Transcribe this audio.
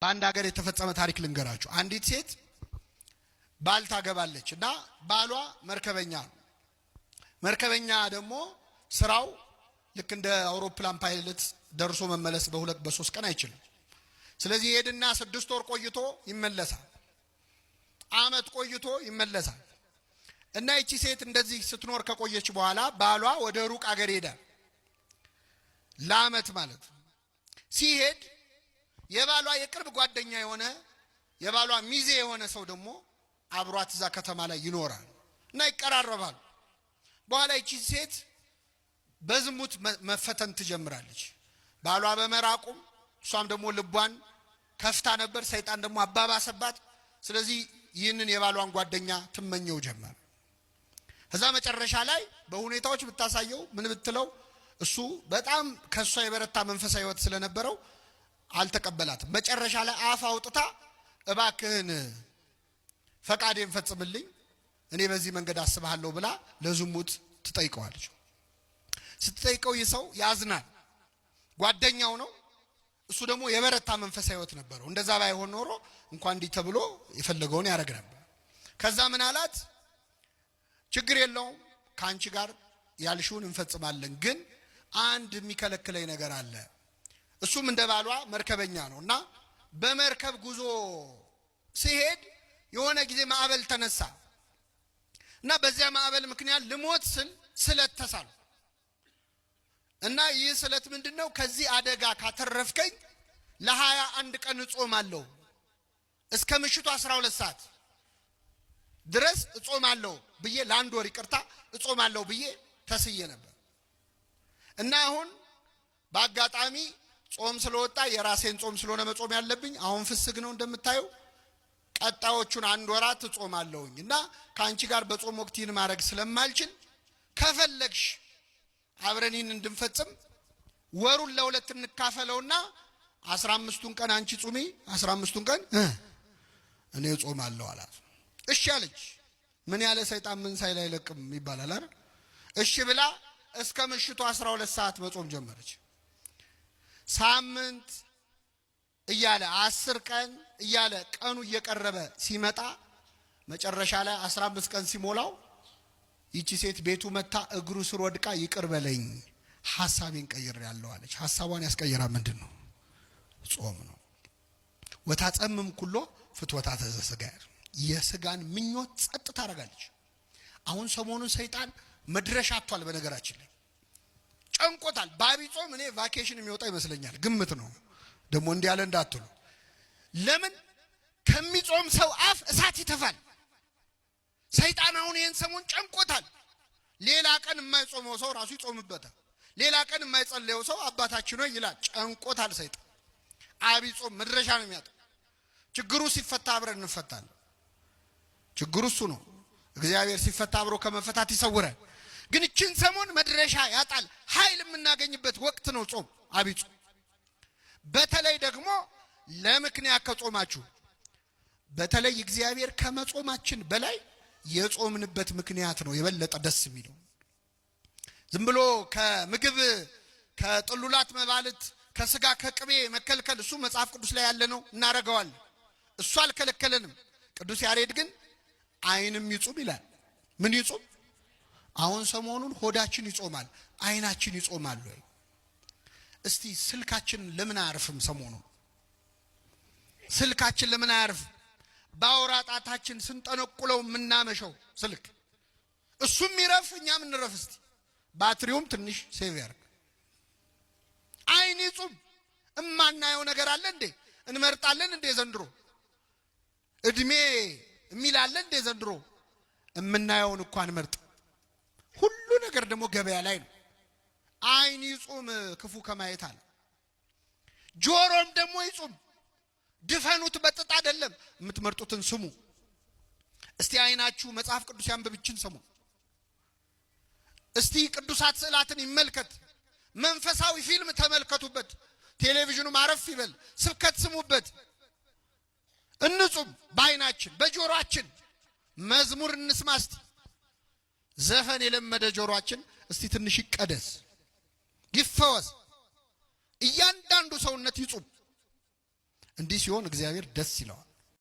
በአንድ ሀገር የተፈጸመ ታሪክ ልንገራችሁ። አንዲት ሴት ባል ታገባለች እና ባሏ መርከበኛ ነው። መርከበኛ ደግሞ ስራው ልክ እንደ አውሮፕላን ፓይለት ደርሶ መመለስ በሁለት በሶስት ቀን አይችልም። ስለዚህ ሄድና 6 ወር ቆይቶ ይመለሳል። አመት ቆይቶ ይመለሳል። እና እቺ ሴት እንደዚህ ስትኖር ከቆየች በኋላ ባሏ ወደ ሩቅ አገር ሄደ። ለአመት ማለት ሲሄድ የባሏ የቅርብ ጓደኛ የሆነ የባሏ ሚዜ የሆነ ሰው ደግሞ አብሯት እዛ ከተማ ላይ ይኖራል እና ይቀራረባሉ። በኋላ እቺ ሴት በዝሙት መፈተን ትጀምራለች። ባሏ በመራቁም እሷም ደግሞ ልቧን ከፍታ ነበር። ሰይጣን ደግሞ አባባሰባት። ስለዚህ ይህንን የባሏን ጓደኛ ትመኘው ጀመር። ከዛ መጨረሻ ላይ በሁኔታዎች ብታሳየው ምን ብትለው እሱ በጣም ከሷ የበረታ መንፈሳዊ ሕይወት ስለነበረው አልተቀበላትም። መጨረሻ ላይ አፍ አውጥታ እባክህን ፈቃዴን ፈጽምልኝ እኔ በዚህ መንገድ አስባለሁ ብላ ለዝሙት ትጠይቀዋለች። ስትጠይቀው ይህ ሰው ያዝናል። ጓደኛው ነው። እሱ ደግሞ የበረታ መንፈሳዊ ሕይወት ነበረው። እንደዛ ባይሆን ኖሮ እንኳን እንዲህ ተብሎ የፈለገውን ያደርግ ነበር። ከዛ ምን አላት? ችግር የለውም ካንቺ ጋር ያልሽውን እንፈጽማለን፣ ግን አንድ የሚከለክለኝ ነገር አለ። እሱም እንደ ባሏ መርከበኛ ነው እና በመርከብ ጉዞ ሲሄድ የሆነ ጊዜ ማዕበል ተነሳ እና በዚያ ማዕበል ምክንያት ልሞት ስል ስለት ተሳልኩ እና ይህ ስለት ምንድነው? ከዚህ አደጋ ካተረፍከኝ ለ21 ቀን እጾማለሁ እስከ ምሽቱ 12 ሰዓት ድረስ እጾማለሁ ብዬ ለአንድ ወር ይቅርታ እጾማለሁ ብዬ ተስዬ ነበር እና አሁን በአጋጣሚ ጾም ስለወጣ የራሴን ጾም ስለሆነ መጾም ያለብኝ አሁን ፍስግ ነው እንደምታየው ቀጣዮቹን 1 ወራት እጾማለሁኝ እና ካንቺ ጋር በጾም ወቅት ይህን ማድረግ ስለማልችል ከፈለግሽ አብረን እንድንፈጽም ወሩን ለሁለት እንካፈለውና 15ቱን ቀን አንቺ ጾሚ 15ቱን ቀን እኔ እጾማለሁ አላት። እሺ አለች። ምን ያለ ሰይጣን ምን ሳይል አይለቅም ይባላል አይደል? እሺ ብላ እስከ ምሽቱ 12 ሰዓት መጾም ጀመረች። ሳምንት እያለ 10 ቀን እያለ ቀኑ እየቀረበ ሲመጣ መጨረሻ ላይ 15 ቀን ሲሞላው ይቺ ሴት ቤቱ መታ እግሩ ስር ወድቃ ይቅር በለኝ ሐሳቤን ቀይሬያለሁ አለች። ሐሳቧን ያስቀየራ ምንድነው? ጾም ነው። ወታጸምም ኩሎ ፍትወታተ ዘሥጋ የስጋን ምኞት ጸጥ ታረጋለች። አሁን ሰሞኑን ሰይጣን መድረሻ አጥቷል። በነገራችን ላይ ጨንቆታል። በአብይ ጾም እኔ ቫኬሽን የሚወጣ ይመስለኛል። ግምት ነው ደግሞ እንዲህ ያለ እንዳትሉ። ለምን ከሚጾም ሰው አፍ እሳት ይተፋል። ሰይጣን አሁን ይሄን ሰሞን ጨንቆታል። ሌላ ቀን የማይጾመው ሰው ራሱ ይጾምበታል። ሌላ ቀን የማይጸልየው ሰው አባታችን ሆይ ይላል። ጨንቆታል ሰይጣን። አብይ ጾም መድረሻ ነው የሚያጣው። ችግሩ ሲፈታ አብረን እንፈታለን። ችግሩ እሱ ነው። እግዚአብሔር ሲፈታ አብሮ ከመፈታት ይሰውራል። ግን እቺን ሰሞን መድረሻ ያጣል። ኃይል የምናገኝበት ወቅት ነው ጾም፣ አብይ ጾም። በተለይ ደግሞ ለምክንያት ከጾማችሁ በተለይ እግዚአብሔር ከመጾማችን በላይ የጾምንበት ምክንያት ነው የበለጠ ደስ የሚለው። ዝም ብሎ ከምግብ ከጥሉላት መባልት ከስጋ ከቅቤ መከልከል እሱ መጽሐፍ ቅዱስ ላይ ያለ ነው፣ እናረጋዋለን። እሱ አልከለከለንም። ቅዱስ ያሬድ ግን አይንም ይጾም ይላል። ምን ይጾም? አሁን ሰሞኑን ሆዳችን ይጾማል፣ አይናችን ይጾማል ወይ? እስቲ ስልካችን ለምን አያርፍም? ሰሞኑን ስልካችን ለምን አያርፍም? ባውራ ጣታችን ስንጠነቁለው የምናመሸው ስልክ እሱም ይረፍ እኛም እንረፍ። እስቲ ባትሪውም ትንሽ ሴቭ ያርግ። አይን ይጹም። እማናየው ነገር አለ እንዴ? እንመርጣለን እንዴ? ዘንድሮ እድሜ የሚላለ እንዴ? ዘንድሮ የምናየውን እንኳን መርጥ። ሁሉ ነገር ደግሞ ገበያ ላይ ነው። አይን ይጹም ክፉ ከማየት አለ። ጆሮም ደግሞ ይጹም። ድፈኑት በጥጥ አይደለም፣ የምትመርጡትን ስሙ። እስቲ አይናችሁ መጽሐፍ ቅዱስ ያንብብችን ስሙ። እስቲ ቅዱሳት ስዕላትን ይመልከት። መንፈሳዊ ፊልም ተመልከቱበት። ቴሌቪዥኑ ማረፍ ይበል። ስብከት ስሙበት። እንጹም በአይናችን በጆሮአችን። መዝሙር እንስማ እስቲ። ዘፈን የለመደ ጆሮአችን እስቲ ትንሽ ይቀደስ ይፈወስ። እያንዳንዱ ሰውነት ይጹም። እንዲህ ሲሆን እግዚአብሔር ደስ ይለዋል።